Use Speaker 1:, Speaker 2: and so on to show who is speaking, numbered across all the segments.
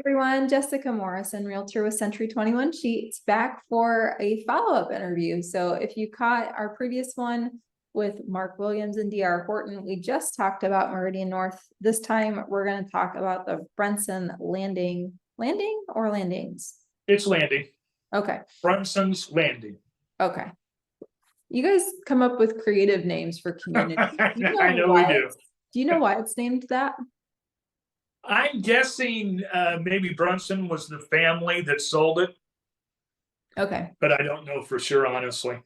Speaker 1: everyone, Jessica Morrison, realtor with Century 21 Sheets, back for a follow-up interview. So if you caught our previous one with Mark Williams and DR Horton, we just talked about Meridian North. This time we're going to talk about the Brunson landing or landings?
Speaker 2: It's landing.
Speaker 1: Okay.
Speaker 2: Brunson's Landing.
Speaker 1: Okay. You guys come up with creative names for communities.
Speaker 2: I know we do.
Speaker 1: Do you know why it's named that?
Speaker 2: I'm guessing maybe Brunson was the family that sold it,
Speaker 1: Okay.
Speaker 2: but I don't know for sure, honestly.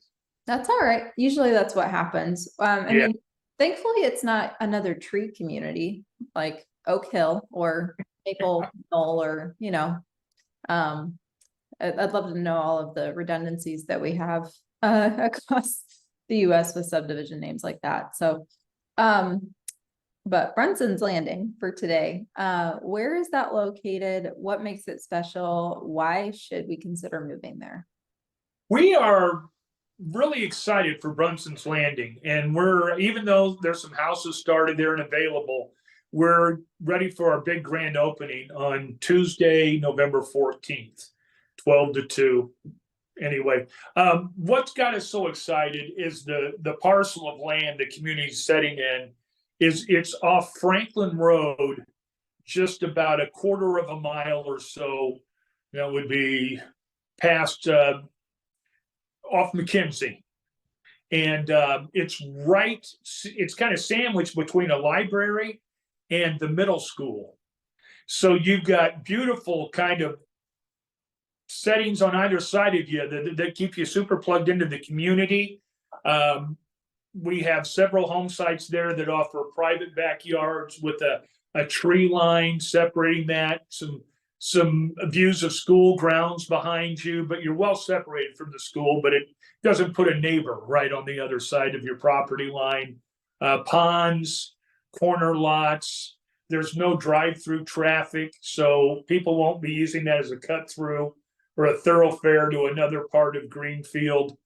Speaker 1: That's all right. Usually that's what happens. I mean, thankfully it's not another tree community like Oak Hill or Maple Knoll or, I'd love to know all of the redundancies that we have across the US with subdivision names like that. So, but Brunson's Landing for today, where is that located? What makes it special? Why should we consider moving there?
Speaker 2: We are really excited for Brunson's Landing, and even though there's some houses started there and available, we're ready for our big grand opening on Tuesday, November 14th, 12 to 2. Anyway, what's got us so excited is the parcel of land the community's setting in. It's off Franklin Road, just about a quarter of a mile or so. That would be past off McKenzie, and it's kind of sandwiched between a library and the middle school. So you've got beautiful kind of settings on either side of you that keep you super plugged into the community. We have several home sites there that offer private backyards with a tree line separating that, some views of school grounds behind you, but you're well separated from the school, but it doesn't put a neighbor right on the other side of your property line. Ponds, corner lots, there's no drive-through traffic, so people won't be using that as a cut-through or a thoroughfare to another part of Greenfield.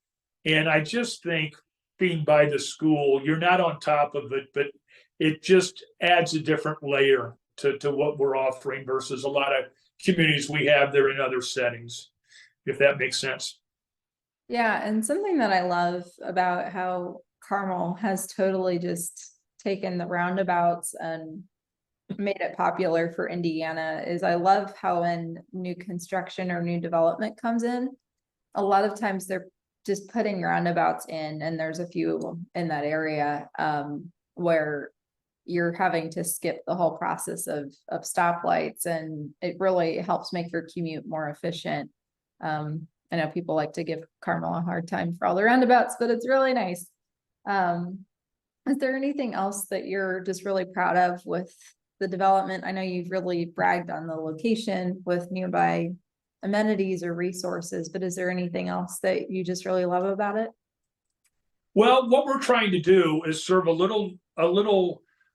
Speaker 2: And I just think being by the school, you're not on top of it, but it just adds a different layer to what we're offering versus a lot of communities we have there in other settings, if that makes sense.
Speaker 1: Yeah, and something that I love about how Carmel has totally just taken the roundabouts and made it popular for Indiana is I love how when new construction or new development comes in, a lot of times they're just putting roundabouts in, and there's a few of them in that area where you're having to skip the whole process of stoplights, and it really helps make your commute more efficient. I know people like to give Carmel a hard time for all the roundabouts, but it's really nice. Is there anything else that you're just really proud of with the development? I know you've really bragged on the location with nearby amenities or resources, but is there anything else that you just really love about it?
Speaker 2: Well, what we're trying to do is serve a little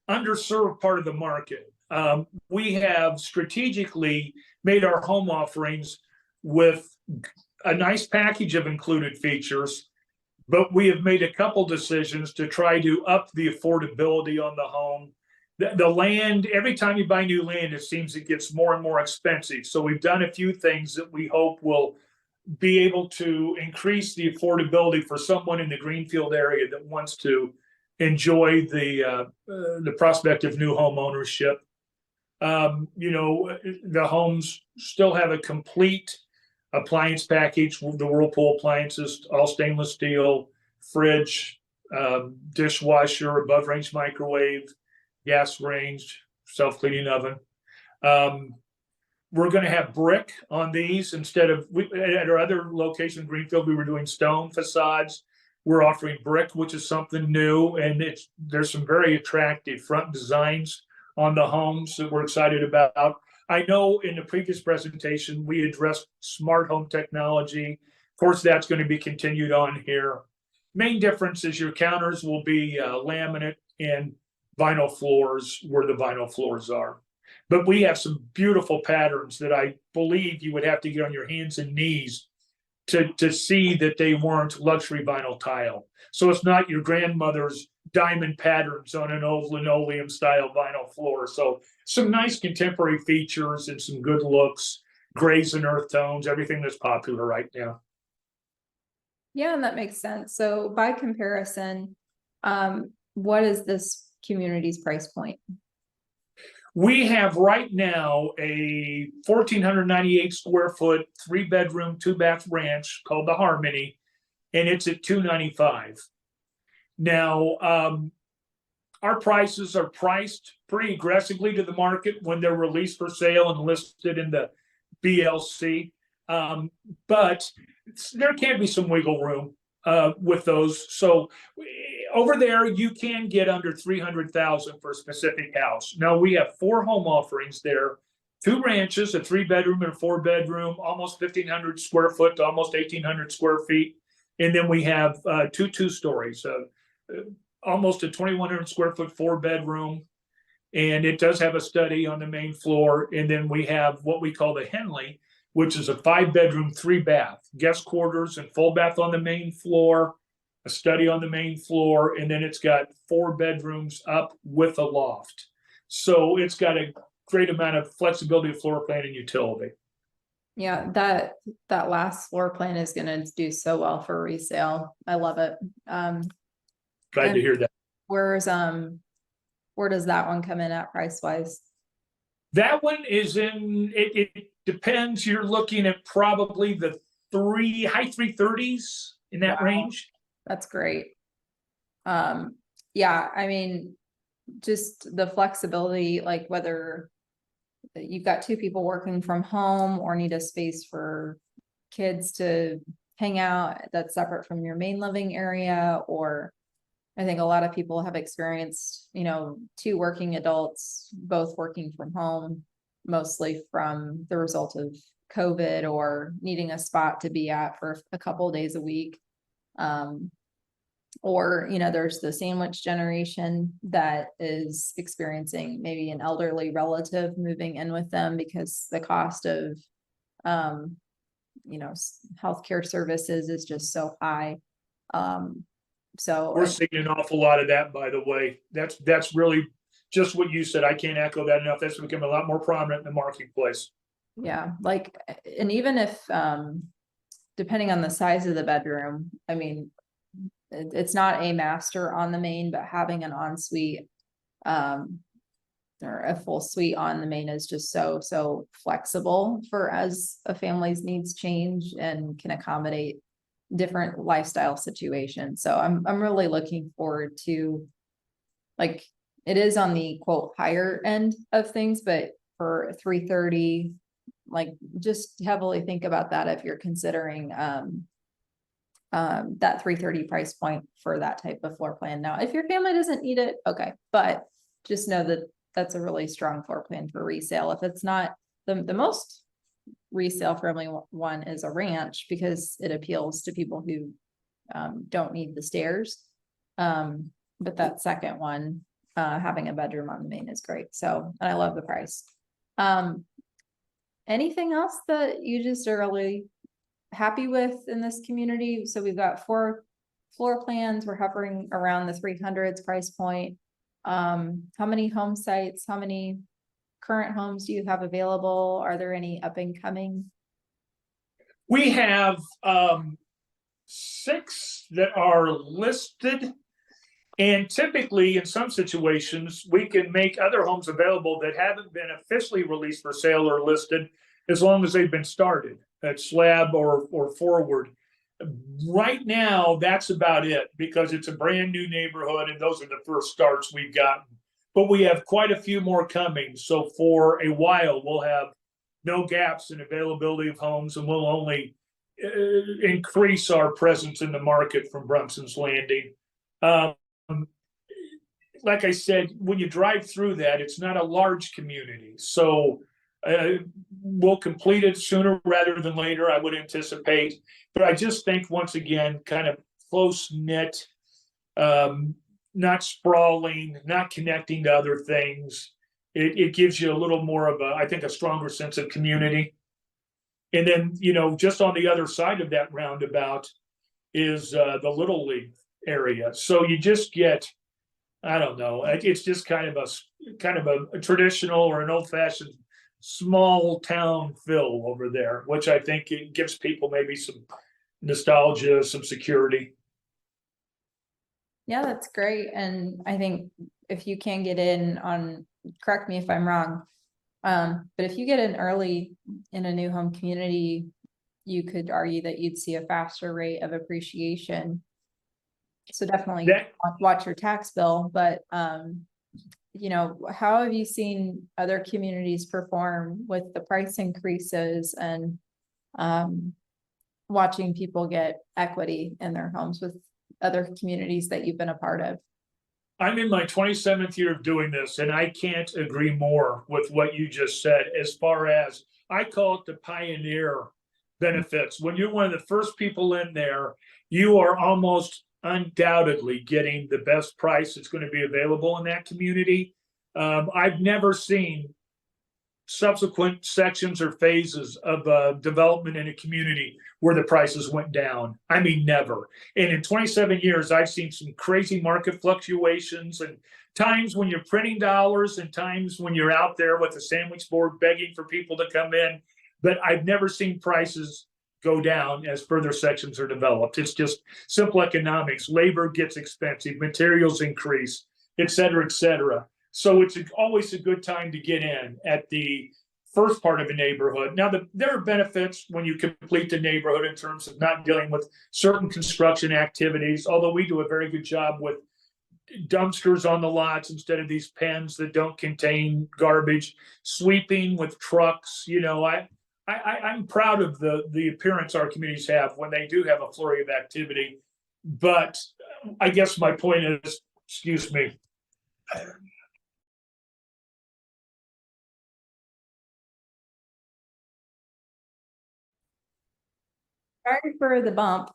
Speaker 2: underserved part of the market. We have strategically made our home offerings with a nice package of included features, but we have made a couple decisions to try to up the affordability on the home. The land, every time you buy new land, it seems it gets more and more expensive. So we've done a few things that we hope will be able to increase the affordability for someone in the Greenfield area that wants to enjoy the prospect of new home ownership. The homes still have a complete appliance package, the Whirlpool appliances, all stainless steel, fridge, dishwasher, above range microwave, gas range, self-cleaning oven. We're going to have brick on these instead of, at our other location in Greenfield, we were doing stone facades. We're offering brick, which is something new, and there's some very attractive front designs on the homes that we're excited about. I know in the previous presentation, we addressed smart home technology. Of course, that's going to be continued on here. Main difference is your counters will be laminate and vinyl floors where the vinyl floors are. But we have some beautiful patterns that I believe you would have to get on your hands and knees to see that they weren't luxury vinyl tile. So it's not your grandmother's diamond patterns on an old linoleum style vinyl floor. So some nice contemporary features and some good looks, grays and earth tones, everything that's popular right now.
Speaker 1: Yeah, and that makes sense. So by comparison, what is this community's price point?
Speaker 2: We have right now a 1,498 square foot, 3-bedroom, 2-bath ranch called the Harmony, and it's at $295. Now, our prices are priced pretty aggressively to the market when they're released for sale and listed in the BLC. But there can be some wiggle room with those. So over there, you can get under 300,000 for a specific house. Now we have 4 home offerings there, 2 ranches, a 3-bedroom and a 4-bedroom, almost 1,500 square foot to almost 1,800 square feet. And then we have 2 2-stories, almost a 2,100 square foot 4-bedroom. And it does have a study on the main floor. And then we have what we call the Henley, which is a 5-bedroom, 3-bath, guest quarters and full bath on the main floor, a study on the main floor, and then it's got 4 bedrooms up with a loft. So it's got a great amount of flexibility of floor plan and utility.
Speaker 1: Yeah, that last floor plan is gonna do so well for resale. I love it.
Speaker 2: Glad to hear that.
Speaker 1: Where does that one come in at price wise?
Speaker 2: That one is in, it depends. You're looking at probably the high 330s in that range.
Speaker 1: That's great. Yeah, I mean, just the flexibility, like whether you've got 2 people working from home or need a space for kids to hang out that's separate from your main living area, or I think a lot of people have experienced, 2 working adults, both working from home, mostly from the result of COVID or needing a spot to be at for a couple of days a week. Or, there's the sandwich generation that is experiencing maybe an elderly relative moving in with them because the cost of, healthcare services is just so high. So
Speaker 2: we're seeing an awful lot of that, by the way. That's really just what you said. I can't echo that enough. That's become a lot more prominent in the marketplace.
Speaker 1: Yeah, and even if, depending on the size of the bedroom, I mean, it's not a master on the main, but having an ensuite, or a full suite on the main is just so flexible for as a family's needs change and can accommodate different lifestyle situations. So I'm really looking forward to, like, it is on the quote higher end of things, but for 330, like, just heavily think about that if you're considering that 330 price point for that type of floor plan. Now, if your family doesn't need it, okay, but just know that that's a really strong floor plan for resale. If it's not the most resale friendly one is a ranch because it appeals to people who don't need the stairs. But that second one, having a bedroom on the main is great. So, and I love the price. Anything else that you just are really happy with in this community? So we've got 4 floor plans. We're hovering around the 300s price point. How many home sites, how many current homes do you have available? Are there any up and coming?
Speaker 2: We have 6 that are listed. And typically, in some situations, we can make other homes available that haven't been officially released for sale or listed, as long as they've been started at slab or forward. Right now, that's about it, because it's a brand new neighborhood and those are the first starts we've gotten. But we have quite a few more coming. So for a while, we'll have no gaps in availability of homes, and we'll only increase our presence in the market from Brunson's Landing. Like I said, when you drive through that, it's not a large community. So we'll complete it sooner rather than later, I would anticipate. But I just think, once again, kind of close-knit, not sprawling, not connecting to other things. It gives you a little more of I think, a stronger sense of community. And then, just on the other side of that roundabout is the Little League area. So you just get I don't know. It's just kind of a traditional or an old fashioned small town feel over there, which I think it gives people maybe some nostalgia, some security.
Speaker 1: Yeah, that's great. And I think if you can get in on, correct me if I'm wrong, but if you get in early in a new home community, you could argue that you'd see a faster rate of appreciation. So definitely
Speaker 2: That
Speaker 1: watch your tax bill, but you know, how have you seen other communities perform with the price increases and watching people get equity in their homes with other communities that you've been a part of?
Speaker 2: I'm in my 27th year of doing this, and I can't agree more with what you just said. As far as I call it the pioneer benefits, when you're one of the first people in there, you are almost undoubtedly getting the best price that's going to be available in that community. I've never seen subsequent sections or phases of development in a community where the prices went down. I mean, never. And in 27 years, I've seen some crazy market fluctuations and times when you're printing dollars and times when you're out there with a sandwich board begging for people to come in. But I've never seen prices go down as further sections are developed. It's just simple economics. Labor gets expensive, materials increase, et cetera, et cetera. So it's always a good time to get in at the first part of a neighborhood. Now, there are benefits when you complete the neighborhood in terms of not dealing with certain construction activities, although we do a very good job with dumpsters on the lots instead of these pens that don't contain garbage, sweeping with trucks. You know, I'm proud of the appearance our communities have when they do have a flurry of activity. But I guess my point is, excuse me.
Speaker 1: Sorry for the bump.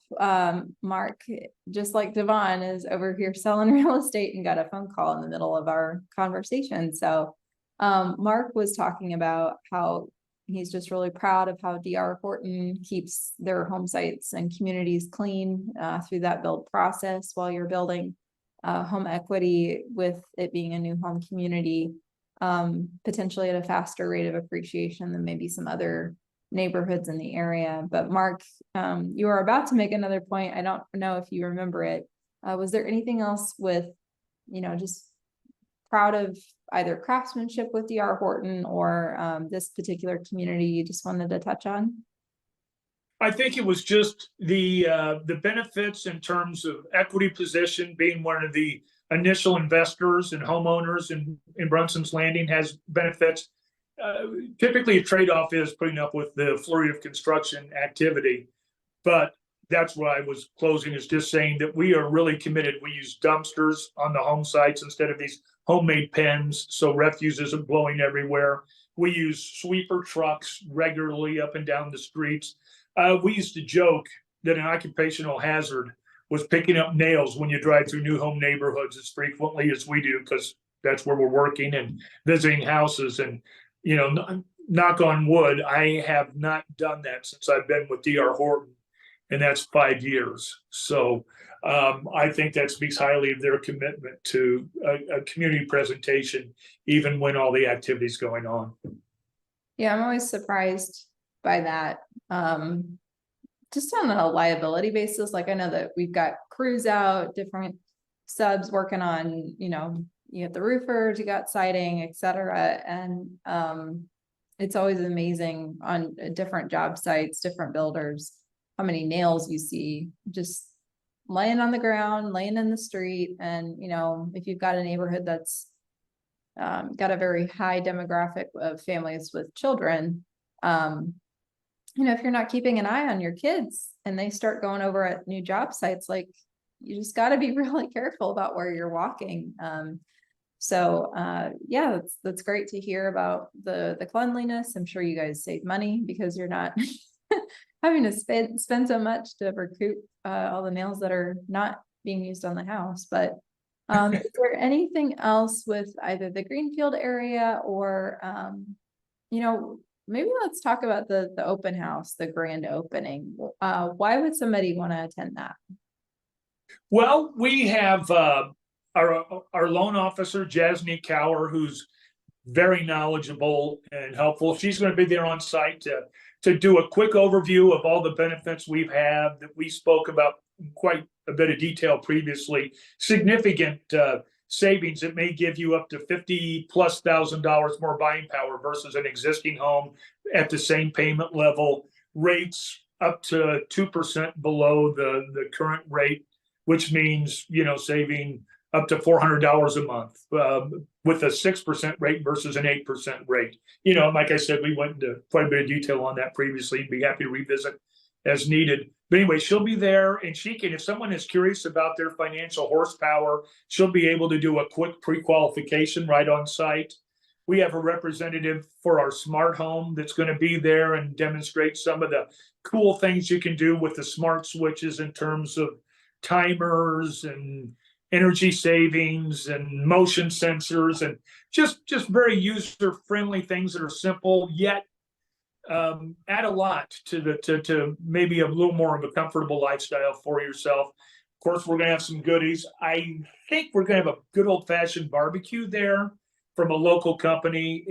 Speaker 1: Mark, just like Devon, is over here selling real estate and got a phone call in the middle of our conversation. So Mark was talking about how he's just really proud of how DR Horton keeps their home sites and communities clean through that build process while you're building home equity with it being a new home community, potentially at a faster rate of appreciation than maybe some other neighborhoods in the area. But Mark, you were about to make another point. I don't know if you remember it. Was there anything else with, you know, just proud of either craftsmanship with DR Horton or this particular community you just wanted to touch on?
Speaker 2: I think it was just the benefits in terms of equity position, being one of the initial investors and homeowners in Brunson's Landing has benefits. Typically, a trade-off is putting up with the flurry of construction activity, but that's what I was closing, is just saying that we are really committed. We use dumpsters on the home sites instead of these homemade pens, so refuse isn't blowing everywhere. We use sweeper trucks regularly up and down the streets. We used to joke that an occupational hazard was picking up nails when you drive through new home neighborhoods as frequently as we do, because that's where we're working and visiting houses. And, you know, knock on wood, I have not done that since I've been with DR Horton, and that's 5 years. So I think that speaks highly of their commitment to a community presentation, even when all the activity's going on.
Speaker 1: Yeah, I'm always surprised by that. Just on a liability basis, like I know that we've got crews out, different subs working on, you know, you got the roofers, you got siding, etc. And it's always amazing on different job sites, different builders, how many nails you see just laying on the ground, laying in the street. And, you know, if you've got a neighborhood that's got a very high demographic of families with children, you know, if you're not keeping an eye on your kids and they start going over at new job sites, like you just got to be really careful about where you're walking. Yeah, that's great to hear about the cleanliness. I'm sure you guys save money because you're not having to spend so much to recoup all the nails that are not being used on the house. But is there anything else with either the Greenfield area or, you know, maybe let's talk about the open house, the grand opening. Why would somebody want to attend that?
Speaker 2: Well, we have our loan officer, Jasny Cower, who's very knowledgeable and helpful. She's going to be there on site to do a quick overview of all the benefits we have that we spoke about in quite a bit of detail previously. Significant savings that may give you up to $50,000+ more buying power versus an existing home at the same payment level. Rates up to 2% below the current rate, which means, saving up to $400 a month with a 6% rate versus an 8% rate. Like I said, we went into quite a bit of detail on that previously. Be happy to revisit as needed. But anyway, she'll be there, and she can, if someone is curious about their financial horsepower, she'll be able to do a quick pre-qualification right on site. We have a representative for our smart home that's going to be there and demonstrate some of the cool things you can do with the smart switches in terms of timers and energy savings and motion sensors, and just very user friendly things that are simple yet add a lot to maybe a little more of a comfortable lifestyle for yourself. Of course, we're going to have some goodies. I think we're going to have a good old fashioned barbecue there from a local company.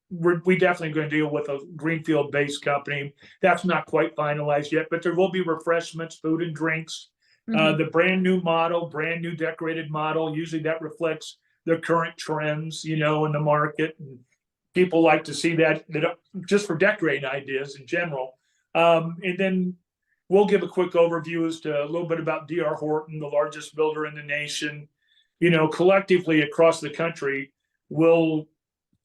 Speaker 2: We definitely going to deal with a Greenfield based company. That's not quite finalized yet, but there will be refreshments, food and drinks. The brand new model, brand new decorated model. Usually that reflects the current trends, in the market. And people like to see that just for decorating ideas in general. And then we'll give a quick overview as to a little bit about D.R. Horton, the largest builder in the nation. Collectively across the country, we'll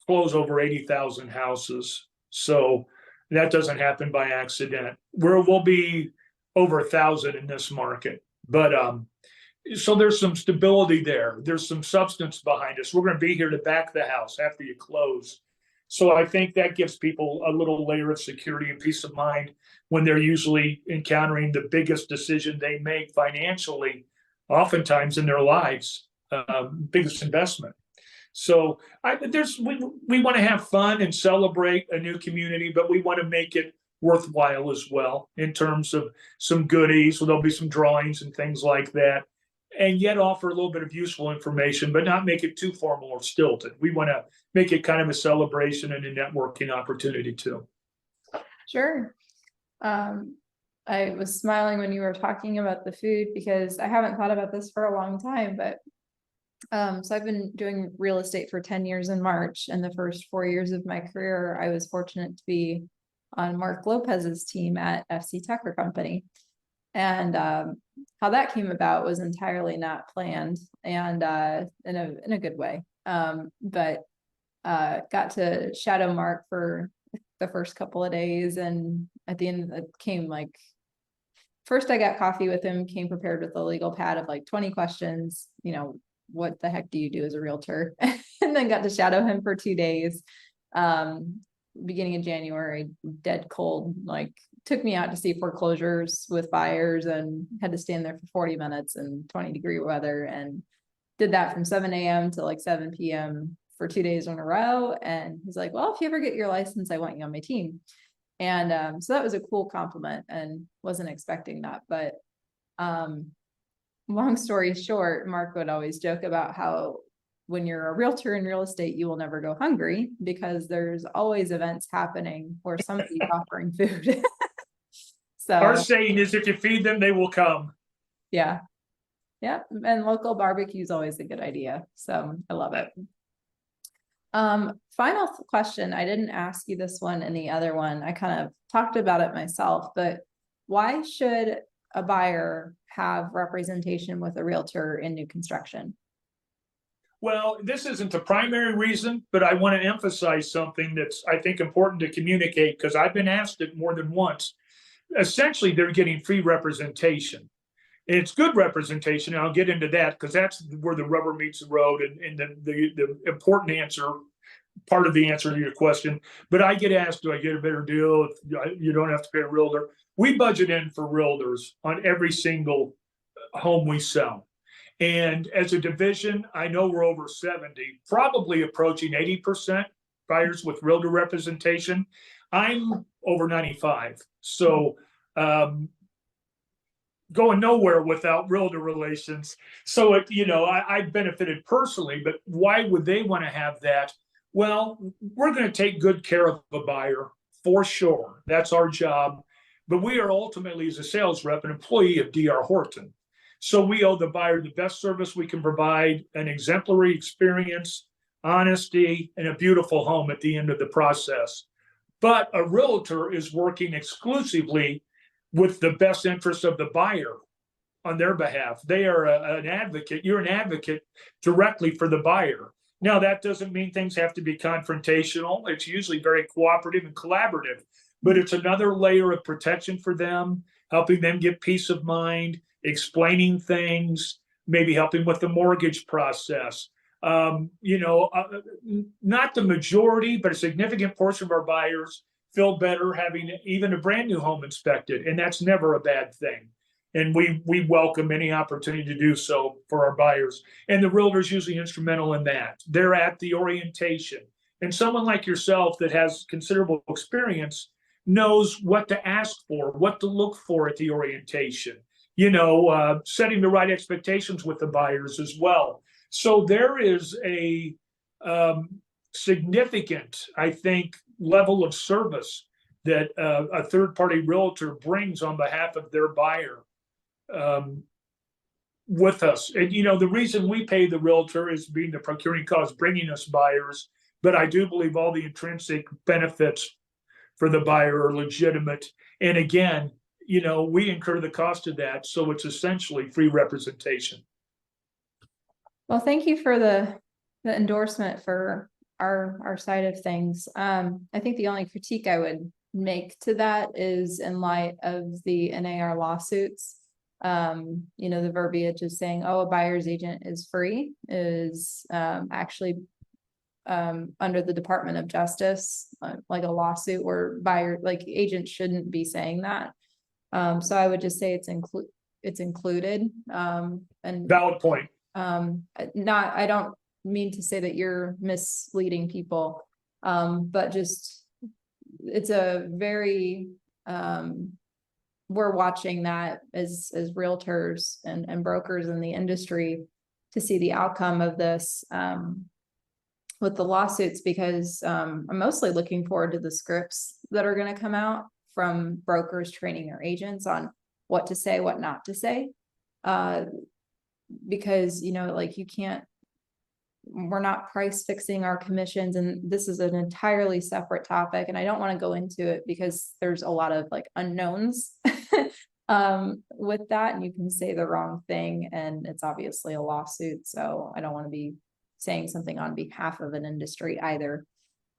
Speaker 2: close over 80,000 houses. So that doesn't happen by accident. We'll be over 1,000 in this market. But so there's some stability there. There's some substance behind us. We're going to be here to back the house after you close. So I think that gives people a little layer of security and peace of mind when they're usually encountering the biggest decision they make financially, oftentimes in their lives, biggest investment. So we want to have fun and celebrate a new community, but we want to make it worthwhile as well in terms of some goodies. So there'll be some drawings and things like that, and yet offer a little bit of useful information, but not make it too formal or stilted. We want to make it kind of a celebration and a networking opportunity too.
Speaker 1: Sure. I was smiling when you were talking about the food because I haven't thought about this for a long time, but so I've been doing real estate for 10 years in March, and the first 4 years of my career, I was fortunate to be on Mark Lopez's team at FC Tucker Company. And how that came about was entirely not planned, and in a good way. But got to shadow Mark for the first couple of days, and at the end it came first I got coffee with him, came prepared with a legal pad of 20 questions, what the heck do you do as a realtor? And then got to shadow him for 2 days. Beginning of January, dead cold, took me out to see foreclosures with buyers and had to stand there for 40 minutes in 20-degree weather, and did that from 7 a.m. to 7 p.m. for 2 days in a row. And he's like, well, if you ever get your license, I want you on my team. And so that was a cool compliment, and wasn't expecting that. But long story short, Mark would always joke about how when you're a realtor in real estate, you will never go hungry because there's always events happening or somebody's offering food. So
Speaker 2: our saying is, if you feed them, they will come.
Speaker 1: Yeah. Yeah. And local barbecue is always a good idea. So I love it. Final question. I didn't ask you this one and the other one. I kind of talked about it myself, but why should a buyer have representation with a realtor in new construction?
Speaker 2: Well, this isn't the primary reason, but I want to emphasize something that's, I think, important to communicate, because I've been asked it more than once. Essentially, they're getting free representation. And it's good representation, and I'll get into that because that's where the rubber meets the road, and the important answer, part of the answer to your question. But I get asked, do I get a better deal if you don't have to pay a realtor? We budget in for realtors on every single home we sell. And as a division, I know we're over 70, probably approaching 80% buyers with realtor representation. I'm over 95. So going nowhere without realtor relations. So it, I benefited personally, but why would they want to have that? Well, we're going to take good care of a buyer for sure. That's our job. But we are ultimately, as a sales rep, an employee of DR Horton. So we owe the buyer the best service we can provide, an exemplary experience, honesty, and a beautiful home at the end of the process. But a realtor is working exclusively with the best interest of the buyer on their behalf. They are an advocate. You're an advocate directly for the buyer. Now, that doesn't mean things have to be confrontational. It's usually very cooperative and collaborative, but it's another layer of protection for them, helping them get peace of mind, explaining things, maybe helping with the mortgage process. Not the majority, but a significant portion of our buyers feel better having even a brand new home inspected, and that's never a bad thing. And we welcome any opportunity to do so for our buyers. And the realtor is usually instrumental in that. They're at the orientation. And someone like yourself that has considerable experience knows what to ask for, what to look for at the orientation, setting the right expectations with the buyers as well. So there is a significant, I think, level of service that a third-party realtor brings on behalf of their buyer with us. And, the reason we pay the realtor is being the procuring cost, bringing us buyers. But I do believe all the intrinsic benefits for the buyer are legitimate. And again, we incur the cost of that. So it's essentially free representation.
Speaker 1: Well, thank you for the endorsement for our side of things. I think the only critique I would make to that is in light of the NAR lawsuits. The verbiage is saying, oh, a buyer's agent is free, is actually under the Department of Justice, like a lawsuit where agents shouldn't be saying that. So I would just say it's included. And
Speaker 2: valid point.
Speaker 1: I don't mean to say that you're misleading people, but just it's a very we're watching that as realtors and brokers in the industry to see the outcome of this with the lawsuits, because I'm mostly looking forward to the scripts that are going to come out from brokers training their agents on what to say, what not to say. Because, you can't, we're not price fixing our commissions, and this is an entirely separate topic, and I don't want to go into it because there's a lot of unknowns with that, and you can say the wrong thing and it's obviously a lawsuit. So I don't want to be saying something on behalf of an industry either.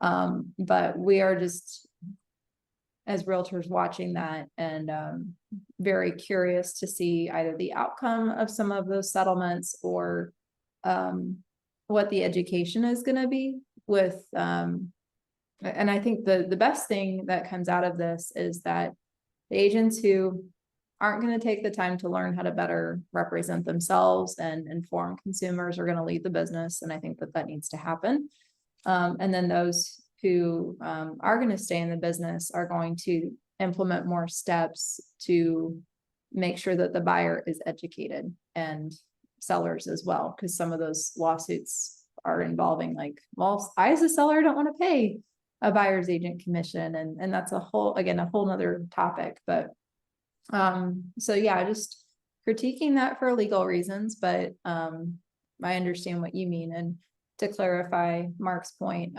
Speaker 1: But we are just, as realtors, watching that and very curious to see either the outcome of some of those settlements or what the education is going to be with. And I think the best thing that comes out of this is that the agents who aren't going to take the time to learn how to better represent themselves and inform consumers are going to lead the business. And I think that needs to happen. And then those who are going to stay in the business are going to implement more steps to make sure that the buyer is educated, and sellers as well, because some of those lawsuits are involving well, I as a seller don't want to pay a buyer's agent commission, and that's a whole nother topic. But so yeah, just critiquing that for legal reasons, but I understand what you mean. And to clarify Mark's point,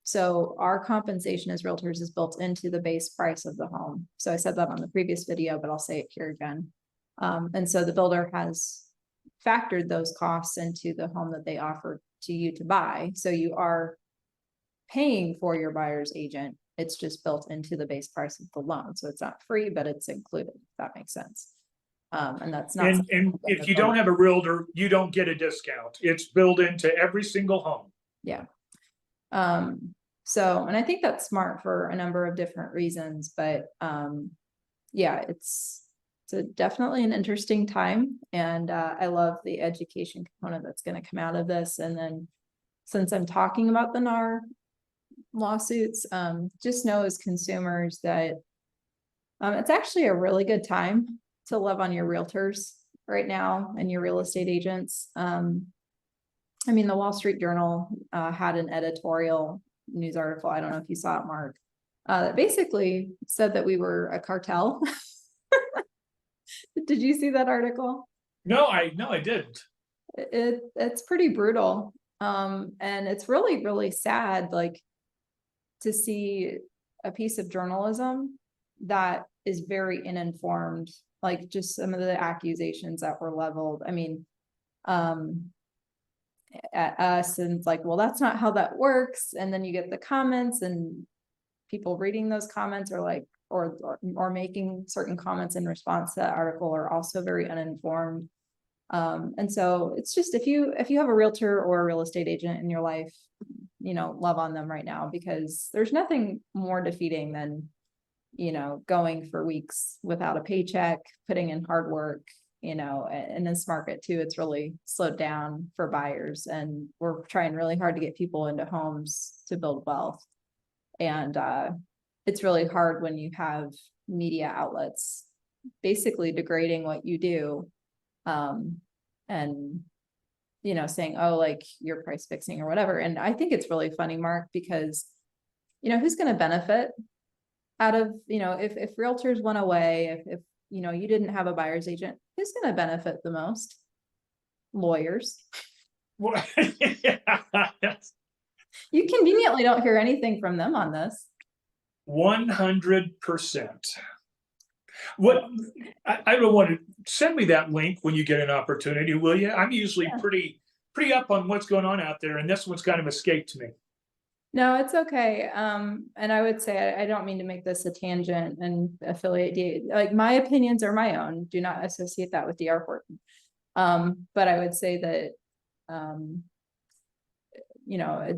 Speaker 1: so our compensation as realtors is built into the base price of the home. So I said that on the previous video, but I'll say it here again. And so the builder has factored those costs into the home that they offer to you to buy. So you are paying for your buyer's agent. It's just built into the base price of the loan. So it's not free, but it's included, if that makes sense. And that's not.
Speaker 2: And if you don't have a realtor, you don't get a discount. It's built into every single home.
Speaker 1: Yeah. So, and I think that's smart for a number of different reasons, but yeah, it's definitely an interesting time. And I love the education component that's going to come out of this. And then since I'm talking about the NAR lawsuits, just know as consumers that it's actually a really good time to love on your realtors right now and your real estate agents. I mean, the Wall Street Journal had an editorial news article. I don't know if you saw it, Mark, that basically said that we were a cartel. Did you see that article?
Speaker 2: No, I didn't.
Speaker 1: It's pretty brutal. And it's really, really sad, like, to see a piece of journalism that is very uninformed, like just some of the accusations that were leveled. I mean, at us, and it's like, well, that's not how that works. And then you get the comments, and people reading those comments are like, or making certain comments in response to that article are also very uninformed. And so it's just, if you have a realtor or a real estate agent in your life, love on them right now, because there's nothing more defeating than, going for weeks without a paycheck, putting in hard work, in this market too. It's really slowed down for buyers, and we're trying really hard to get people into homes to build wealth. And it's really hard when you have media outlets basically degrading what you do. And saying, oh, like, you're price fixing or whatever. And I think it's really funny, Mark, because who's going to benefit out of, if realtors went away, if you didn't have a buyer's agent, who's going to benefit the most? Lawyers.
Speaker 2: Well,
Speaker 1: You conveniently don't hear anything from them on this.
Speaker 2: 100%. What I don't want to send me that link when you get an opportunity, will you? I'm usually pretty up on what's going on out there, and this one's kind of escaped me.
Speaker 1: No, it's okay. And I would say, I don't mean to make this a tangent and affiliate, like, my opinions are my own. Do not associate that with DR Horton. But I would say that,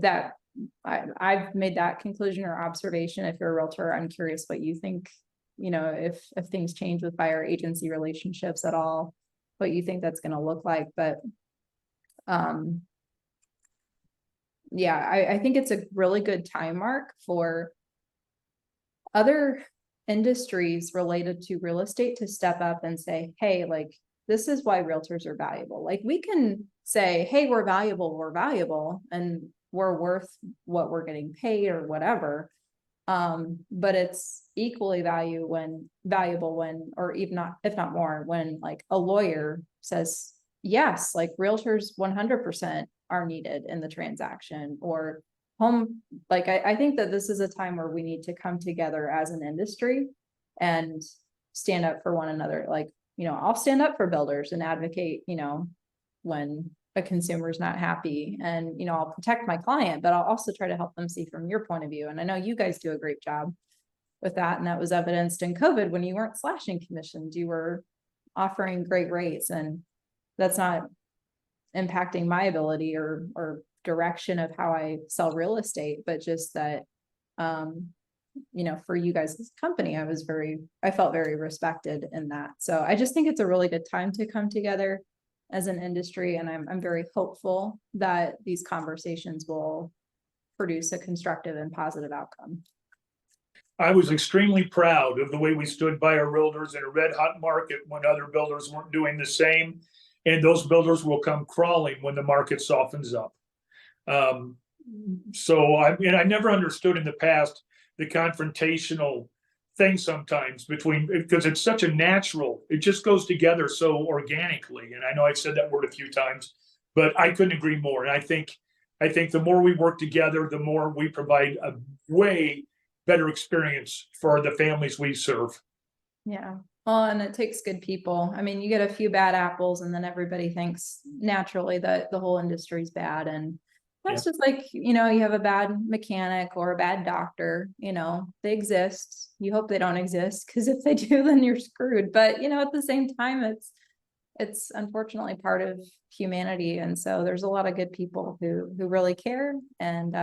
Speaker 1: that I've made that conclusion or observation. If you're a realtor, I'm curious what you think, if things change with buyer agency relationships at all, what you think that's going to look like. But yeah, I think it's a really good time, Mark, for other industries related to real estate to step up and say, hey, like, this is why realtors are valuable. Like, we can say, hey, we're valuable, and we're worth what we're getting paid or whatever. But it's equally valuable when, or even not, if not more, when, like, a lawyer says, yes, like, realtors 100% are needed in the transaction, or home. Like, I think that this is a time where we need to come together as an industry and stand up for one another. Like, I'll stand up for builders and advocate, when a consumer is not happy, and, I'll protect my client, but I'll also try to help them see from your point of view. And I know you guys do a great job with that. And that was evidenced in COVID when you weren't slashing commissions, you were offering great rates, and that's not impacting my ability or direction of how I sell real estate, but just that, for you guys as a company, I felt very respected in that. So I just think it's a really good time to come together as an industry. And I'm very hopeful that these conversations will produce a constructive and positive outcome.
Speaker 2: I was extremely proud of the way we stood by our realtors in a red hot market when other builders weren't doing the same. And those builders will come crawling when the market softens up. So I never understood in the past the confrontational thing sometimes because it's such a natural, it just goes together so organically. And I know I've said that word a few times, but I couldn't agree more. And I think the more we work together, the more we provide a way better experience for the families we serve.
Speaker 1: Yeah. Well, and it takes good people. I mean, you get a few bad apples, and then everybody thinks naturally that the whole industry is bad. And that's just like, you have a bad mechanic or a bad doctor, they exist. You hope they don't exist, because if they do, then you're screwed. But, at the same time, it's unfortunately part of humanity. And so there's a lot of good people who really care. And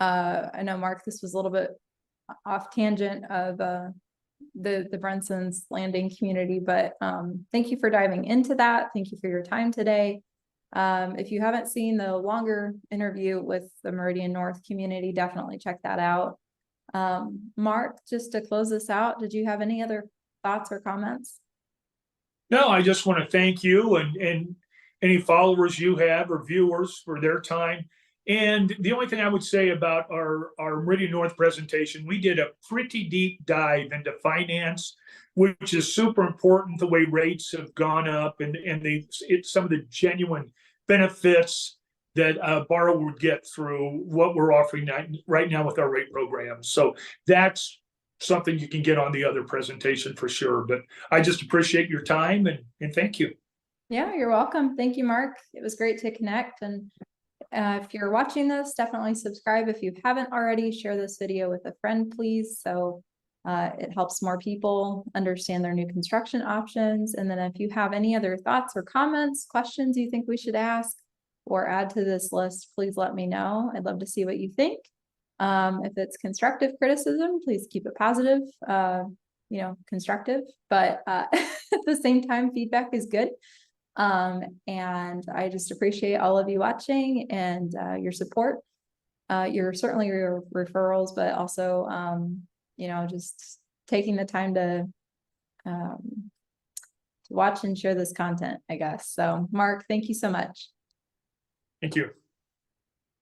Speaker 1: I know, Mark, this was a little bit off tangent of the Brunson's Landing community, but thank you for diving into that. Thank you for your time today. If you haven't seen the longer interview with the Meridian North community, definitely check that out. Mark, just to close this out, did you have any other thoughts or comments?
Speaker 2: No, I just want to thank you and any followers you have or viewers for their time. And the only thing I would say about our Meridian North presentation, we did a pretty deep dive into finance, which is super important, the way rates have gone up and some of the genuine benefits that a borrower would get through what we're offering right now with our rate programs. So that's something you can get on the other presentation for sure. But I just appreciate your time and thank you.
Speaker 1: Yeah, you're welcome. Thank you, Mark. It was great to connect. And if you're watching this, definitely subscribe. If you haven't already, share this video with a friend, please. So it helps more people understand their new construction options. And then if you have any other thoughts or comments, questions you think we should ask or add to this list, please let me know. I'd love to see what you think. If it's constructive criticism, please keep it positive, constructive, but at the same time, feedback is good. And I just appreciate all of you watching and your support. Certainly your referrals, but also, just taking the time to watch and share this content, I guess. So Mark, thank you so much.
Speaker 2: Thank you.